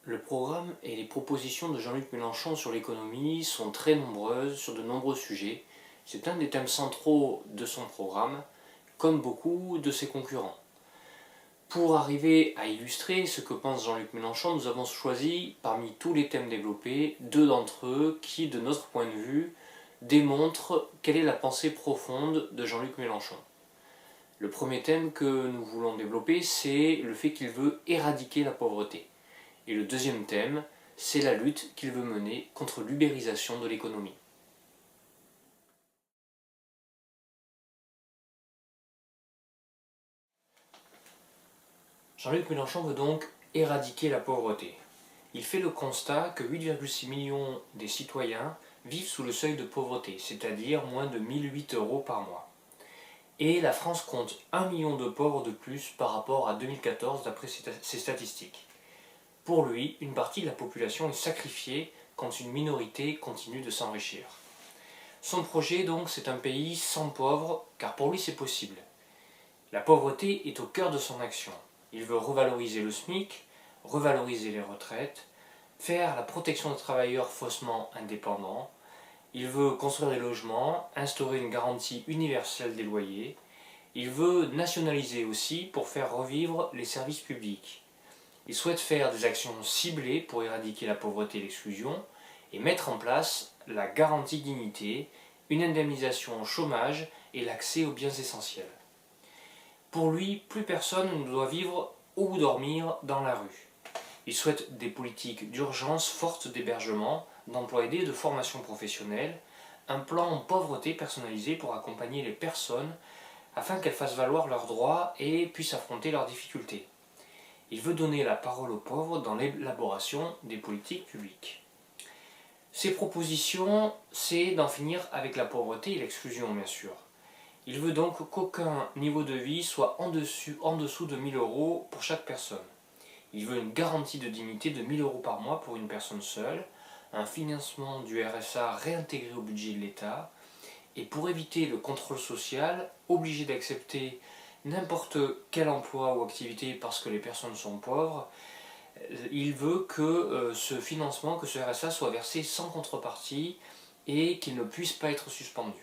Le programme et les propositions de Jean-Luc Mélenchon sur l'économie sont très nombreuses sur de nombreux sujets. C'est un des thèmes centraux de son programme, comme beaucoup de ses concurrents. Pour arriver à illustrer ce que pense Jean-Luc Mélenchon, nous avons choisi, parmi tous les thèmes développés, deux d'entre eux qui, de notre point de vue, démontrent quelle est la pensée profonde de Jean-Luc Mélenchon. Le premier thème que nous voulons développer, c'est le fait qu'il veut éradiquer la pauvreté. Et le deuxième thème, c'est la lutte qu'il veut mener contre l'ubérisation de l'économie. Jean-Luc Mélenchon veut donc éradiquer la pauvreté. Il fait le constat que 8,6 millions des citoyens vivent sous le seuil de pauvreté, c'est-à-dire moins de 1008 euros par mois. Et la France compte 1 million de pauvres de plus par rapport à 2014 d'après ses statistiques. Pour lui, une partie de la population est sacrifiée quand une minorité continue de s'enrichir. Son projet donc, c'est un pays sans pauvres, car pour lui c'est possible. La pauvreté est au cœur de son action. Il veut revaloriser le SMIC, revaloriser les retraites, faire la protection des travailleurs faussement indépendants. Il veut construire des logements, instaurer une garantie universelle des loyers. Il veut nationaliser aussi pour faire revivre les services publics. Il souhaite faire des actions ciblées pour éradiquer la pauvreté et l'exclusion et mettre en place la garantie dignité, une indemnisation au chômage et l'accès aux biens essentiels. Pour lui, plus personne ne doit vivre ou dormir dans la rue. Il souhaite des politiques d'urgence fortes d'hébergement, d'emploi aidé et de formation professionnelle, un plan en pauvreté personnalisé pour accompagner les personnes afin qu'elles fassent valoir leurs droits et puissent affronter leurs difficultés. Il veut donner la parole aux pauvres dans l'élaboration des politiques publiques. Ses propositions, c'est d'en finir avec la pauvreté et l'exclusion, bien sûr. Il veut donc qu'aucun niveau de vie soit en dessous de 1000 euros pour chaque personne. Il veut une garantie de dignité de 1000 euros par mois pour une personne seule, un financement du RSA réintégré au budget de l'État, et pour éviter le contrôle social, obligé d'accepter n'importe quel emploi ou activité parce que les personnes sont pauvres, il veut que ce financement, que ce RSA soit versé sans contrepartie et qu'il ne puisse pas être suspendu.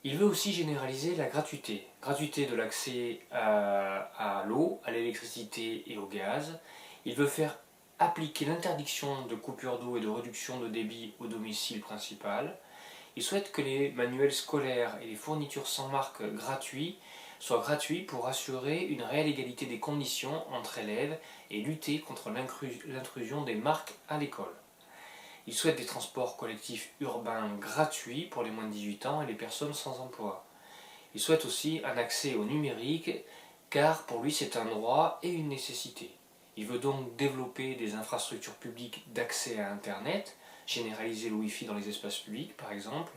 Il veut aussi généraliser la gratuité. Gratuité de l'accès à l'eau, à l'électricité et au gaz. Il veut faire appliquer l'interdiction de coupure d'eau et de réduction de débit au domicile principal. Il souhaite que les manuels scolaires et les fournitures sans marque gratuits soient gratuits pour assurer une réelle égalité des conditions entre élèves et lutter contre l'intrusion des marques à l'école. Il souhaite des transports collectifs urbains gratuits pour les moins de 18 ans et les personnes sans emploi. Il souhaite aussi un accès au numérique, car pour lui c'est un droit et une nécessité. Il veut donc développer des infrastructures publiques d'accès à Internet, généraliser le Wi-Fi dans les espaces publics par exemple,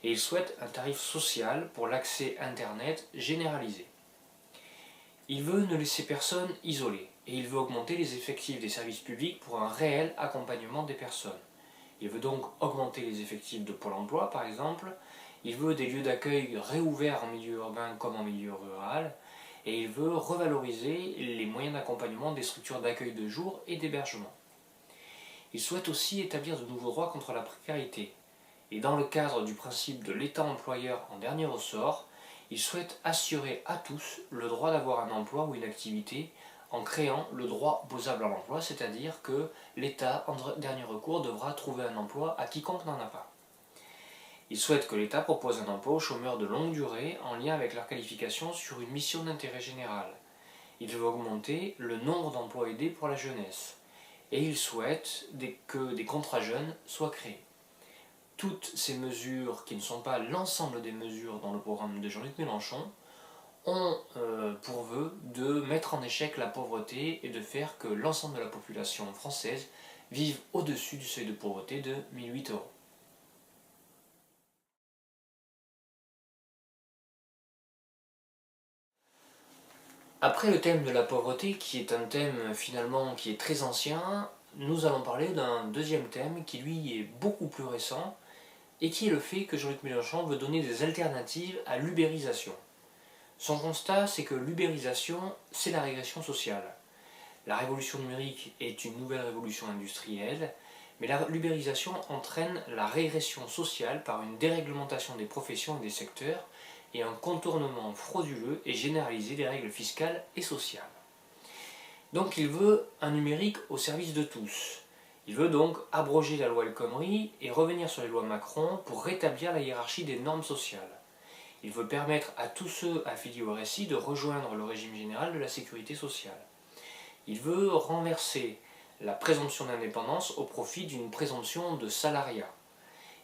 et il souhaite un tarif social pour l'accès Internet généralisé. Il veut ne laisser personne isolée, et il veut augmenter les effectifs des services publics pour un réel accompagnement des personnes. Il veut donc augmenter les effectifs de Pôle emploi par exemple, il veut des lieux d'accueil réouverts en milieu urbain comme en milieu rural, et il veut revaloriser les moyens d'accompagnement des structures d'accueil de jour et d'hébergement. Il souhaite aussi établir de nouveaux droits contre la précarité, et dans le cadre du principe de l'État employeur en dernier ressort, il souhaite assurer à tous le droit d'avoir un emploi ou une activité en créant le droit opposable à l'emploi, c'est-à-dire que l'État, en dernier recours, devra trouver un emploi à quiconque n'en a pas. Il souhaite que l'État propose un emploi aux chômeurs de longue durée en lien avec leur qualification sur une mission d'intérêt général. Il veut augmenter le nombre d'emplois aidés pour la jeunesse. Et il souhaite que des contrats jeunes soient créés. Toutes ces mesures, qui ne sont pas l'ensemble des mesures dans le programme de Jean-Luc Mélenchon, ont pour vœu de mettre en échec la pauvreté et de faire que l'ensemble de la population française vive au-dessus du seuil de pauvreté de 1008 euros. Après le thème de la pauvreté, qui est un thème finalement qui est très ancien, nous allons parler d'un deuxième thème qui lui est beaucoup plus récent et qui est le fait que Jean-Luc Mélenchon veut donner des alternatives à l'ubérisation. Son constat, c'est que l'ubérisation, c'est la régression sociale. La révolution numérique est une nouvelle révolution industrielle, mais la l'ubérisation entraîne la régression sociale par une déréglementation des professions et des secteurs et un contournement frauduleux et généralisé des règles fiscales et sociales. Donc il veut un numérique au service de tous. Il veut donc abroger la loi El Khomri et revenir sur les lois Macron pour rétablir la hiérarchie des normes sociales. Il veut permettre à tous ceux affiliés au RSI de rejoindre le régime général de la sécurité sociale. Il veut renverser la présomption d'indépendance au profit d'une présomption de salariat.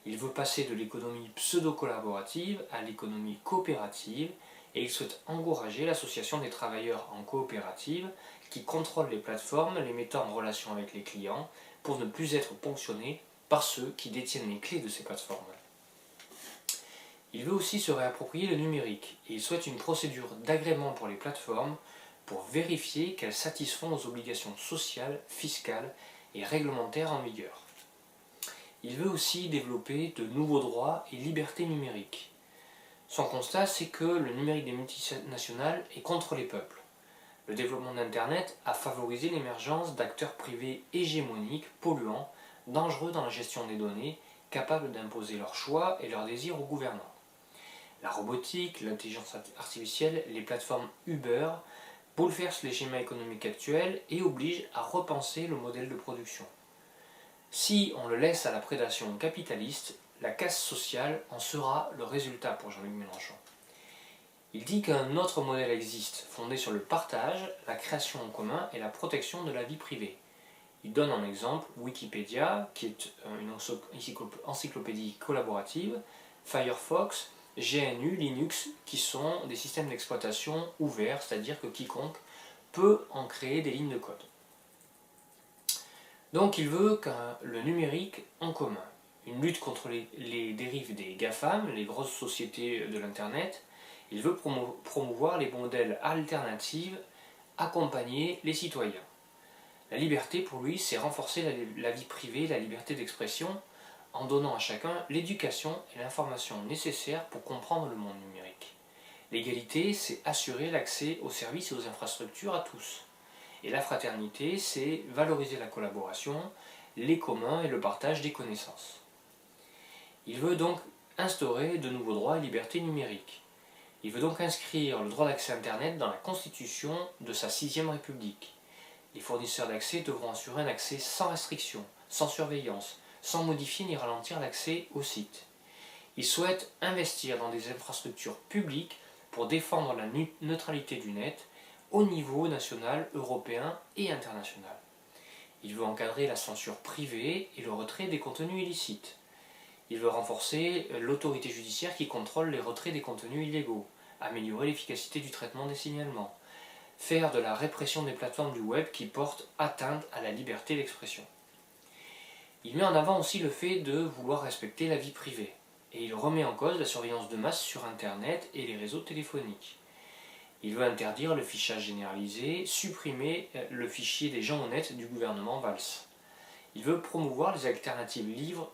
Il veut passer de l'économie pseudo-collaborative à l'économie coopérative et il souhaite encourager l'association des travailleurs en coopérative qui contrôlent les plateformes, les mettant en relation avec les clients pour ne plus être ponctionnés par ceux qui détiennent les clés de ces plateformes. Il veut aussi se réapproprier le numérique et il souhaite une procédure d'agrément pour les plateformes pour vérifier qu'elles satisfont aux obligations sociales, fiscales et réglementaires en vigueur. Il veut aussi développer de nouveaux droits et libertés numériques. Son constat, c'est que le numérique des multinationales est contre les peuples. Le développement d'Internet a favorisé l'émergence d'acteurs privés hégémoniques, polluants, dangereux dans la gestion des données, capables d'imposer leurs choix et leurs désirs aux gouvernants. La robotique, l'intelligence artificielle, les plateformes Uber bouleversent les schémas économiques actuels et obligent à repenser le modèle de production. Si on le laisse à la prédation capitaliste, la casse sociale en sera le résultat pour Jean-Luc Mélenchon. Il dit qu'un autre modèle existe, fondé sur le partage, la création en commun et la protection de la vie privée. Il donne en exemple Wikipédia, qui est une encyclopédie collaborative, Firefox, GNU, Linux, qui sont des systèmes d'exploitation ouverts, c'est-à-dire que quiconque peut en créer des lignes de code. Donc il veut le numérique en commun, une lutte contre les dérives des GAFAM, les grosses sociétés de l'Internet. Il veut promouvoir les modèles alternatifs, accompagner les citoyens. La liberté pour lui, c'est renforcer la vie privée, la liberté d'expression, en donnant à chacun l'éducation et l'information nécessaires pour comprendre le monde numérique. L'égalité, c'est assurer l'accès aux services et aux infrastructures à tous. Et la fraternité, c'est valoriser la collaboration, les communs et le partage des connaissances. Il veut donc instaurer de nouveaux droits et libertés numériques. Il veut donc inscrire le droit d'accès à Internet dans la Constitution de sa 6e République. Les fournisseurs d'accès devront assurer un accès sans restriction, sans surveillance, sans modifier ni ralentir l'accès au site. Il souhaite investir dans des infrastructures publiques pour défendre la neutralité du net au niveau national, européen et international. Il veut encadrer la censure privée et le retrait des contenus illicites. Il veut renforcer l'autorité judiciaire qui contrôle les retraits des contenus illégaux, améliorer l'efficacité du traitement des signalements, faire de la répression des plateformes du web qui portent atteinte à la liberté d'expression. Il met en avant aussi le fait de vouloir respecter la vie privée, et il remet en cause la surveillance de masse sur Internet et les réseaux téléphoniques. Il veut interdire le fichage généralisé, supprimer le fichier des gens honnêtes du gouvernement Valls. Il veut promouvoir les alternatives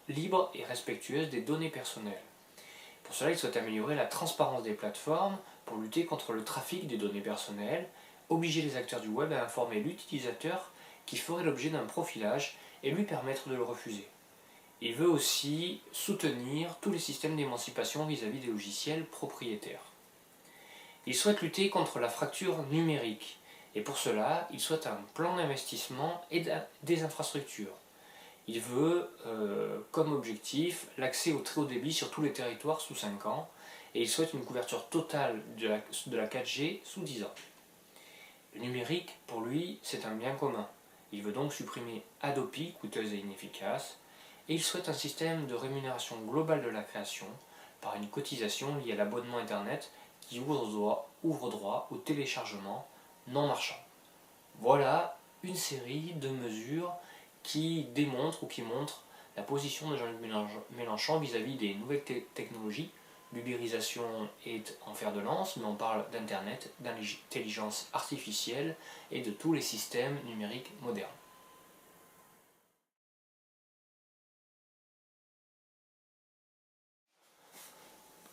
libres et respectueuses des données personnelles. Pour cela, il souhaite améliorer la transparence des plateformes pour lutter contre le trafic des données personnelles, obliger les acteurs du web à informer l'utilisateur qui ferait l'objet d'un profilage et lui permettre de le refuser. Il veut aussi soutenir tous les systèmes d'émancipation vis-à-vis des logiciels propriétaires. Il souhaite lutter contre la fracture numérique et pour cela, il souhaite un plan d'investissement et des infrastructures. Il veut comme objectif l'accès au très haut débit sur tous les territoires sous 5 ans et il souhaite une couverture totale de la 4G sous 10 ans. Le numérique, pour lui, c'est un bien commun. Il veut donc supprimer Hadopi, coûteuse et inefficace, et il souhaite un système de rémunération globale de la création par une cotisation liée à l'abonnement Internet qui ouvre droit au téléchargement non marchand. Voilà une série de mesures qui démontrent ou qui montrent la position de Jean-Luc Mélenchon vis-à-vis des nouvelles technologies. L'ubérisation est en fer de lance, mais on parle d'Internet, d'intelligence artificielle et de tous les systèmes numériques modernes.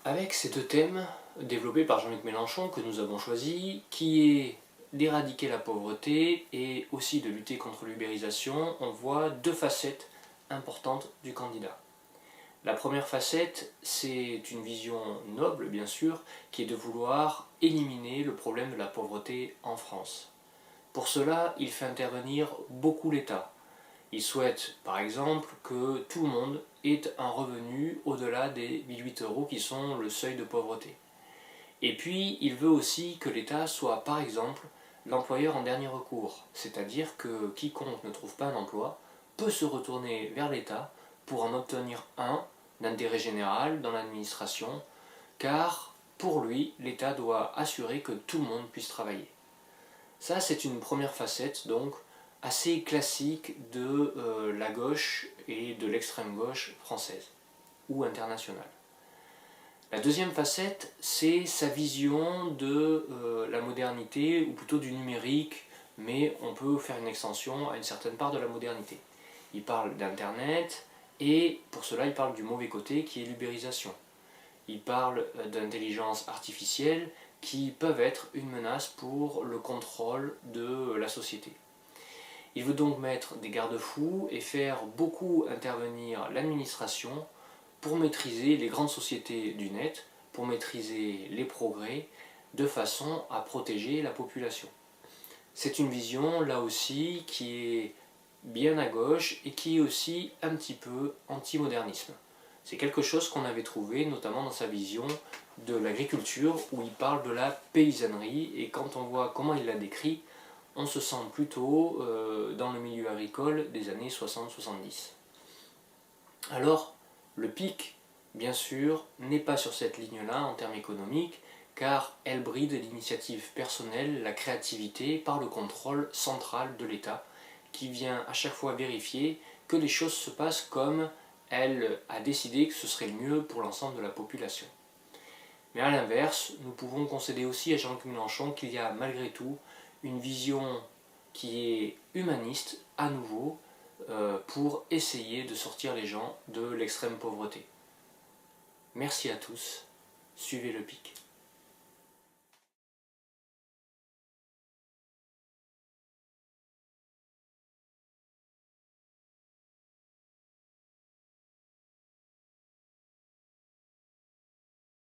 Avec ces deux thèmes développés par Jean-Luc Mélenchon que nous avons choisis, qui est d'éradiquer la pauvreté et aussi de lutter contre l'ubérisation, on voit deux facettes importantes du candidat. La première facette, c'est une vision noble, bien sûr, qui est de vouloir éliminer le problème de la pauvreté en France. Pour cela, il fait intervenir beaucoup l'État. Il souhaite, par exemple, que tout le monde ait un revenu au-delà des 1008 € qui sont le seuil de pauvreté. Et puis, il veut aussi que l'État soit, par exemple, l'employeur en dernier recours, c'est-à-dire que quiconque ne trouve pas un emploi peut se retourner vers l'État pour en obtenir un d'intérêt général dans l'administration, car pour lui, l'État doit assurer que tout le monde puisse travailler. Ça, c'est une première facette, donc, assez classique de la gauche et de l'extrême gauche française ou internationale. La deuxième facette, c'est sa vision de la modernité, ou plutôt du numérique, mais on peut faire une extension à une certaine part de la modernité. Il parle d'Internet, et pour cela, il parle du mauvais côté qui est l'ubérisation. Il parle d'intelligence artificielle qui peuvent être une menace pour le contrôle de la société. Il veut donc mettre des garde-fous et faire beaucoup intervenir l'administration pour maîtriser les grandes sociétés du net, pour maîtriser les progrès, de façon à protéger la population. C'est une vision, là aussi, qui est bien à gauche et qui est aussi un petit peu anti-modernisme. C'est quelque chose qu'on avait trouvé notamment dans sa vision de l'agriculture, où il parle de la paysannerie, et quand on voit comment il l'a décrit, on se sent plutôt dans le milieu agricole des années 60-70. Alors, le PIC, bien sûr, n'est pas sur cette ligne-là en termes économiques, car elle bride l'initiative personnelle, la créativité, par le contrôle central de l'État, qui vient à chaque fois vérifier que les choses se passent comme elle a décidé que ce serait le mieux pour l'ensemble de la population. Mais à l'inverse, nous pouvons concéder aussi à Jean-Luc Mélenchon qu'il y a malgré tout une vision qui est humaniste, à nouveau, pour essayer de sortir les gens de l'extrême pauvreté. Merci à tous, suivez le PIC.